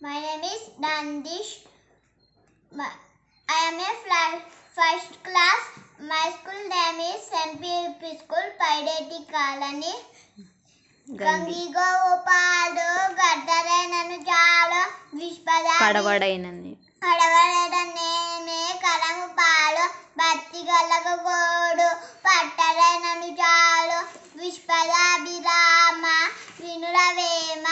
My name is Nandish. I am a first class. My school name is St. P. School, Paideti Colony. గంగి గోపాలు గడ్డరైనను చాలు కడవడైనని కడవడైననే కలము పాలు భక్తి గలకు గోడు పట్టరైనను చాలు విశ్వదాభిరామ వినురవేమ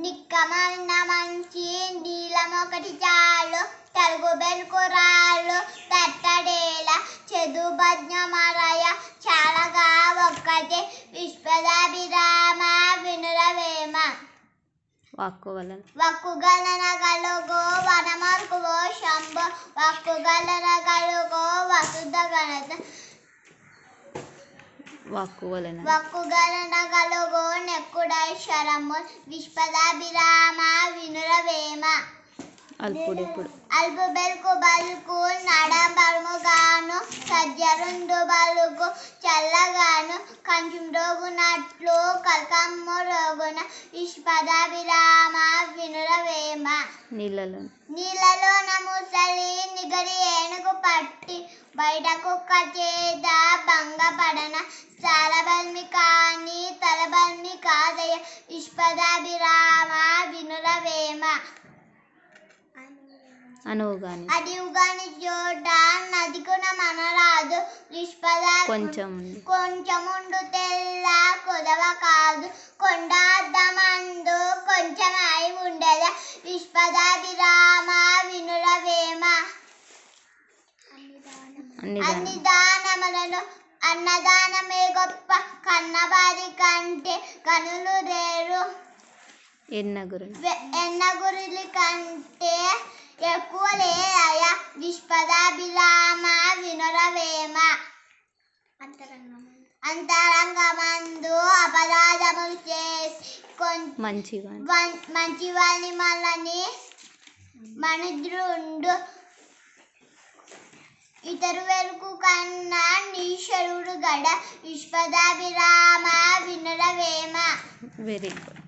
నిక్కమైన మంచి నీలం ఒకటి చాలు తలుగు బెల్కురాళ్ళు తట్టడేల చదుభజ్ఞమరయ చాలగా ఒక్కటే విశ్వదాభిరామ వినురవేమ వక్కుగలన గలుగో వనమర్కువో శంభో వక్కుగలన గలుగో వసుధ గణత వక్కుగలన గలుగో నెక్కుడైశ్వరము విశ్వదాభిరామ వినురవేమ అల్పు బెల్కు బల్కు నడబర్ముగాను సజ్జరుండు బలుకు చల్లగాను కంచం రోగునట్లు కల్కమ్ము రోగున విశ్వదాభిరామ వినురవేమ నీళ్ళలోన ముసలి నిగరి ఏనుగు పట్టి బయట కుక్క చేత భంగపడన స్థలబల్మి కాని తలబల్మి కాదయ విశ్వదాభిరామ వినురవేమ అడివుగాని చోట నదికున మనరాదు కొంచెముండు తెల్ల కొదవ కాదు కొండాద్దమందు కొంచెమై ఉండద విశ్వదాభిరామ వినురవేమ అన్ని దానములను అన్నదానమే గొప్ప కన్నవారి కంటే కనులు రేరు ఎన్నగురులి కంటే ఎక్కువ లేయ విశ్వదాభిరామ వినురవేమ అంతరంగమందు అపరాధములు చేసి మంచి వాళ్ళని మళ్ళని మనుద్రుండు ఇతరు వెలుగు కన్నా నీశ్వరుడు గడ విశ్వదాభిరామ వినురవేమ. Very good.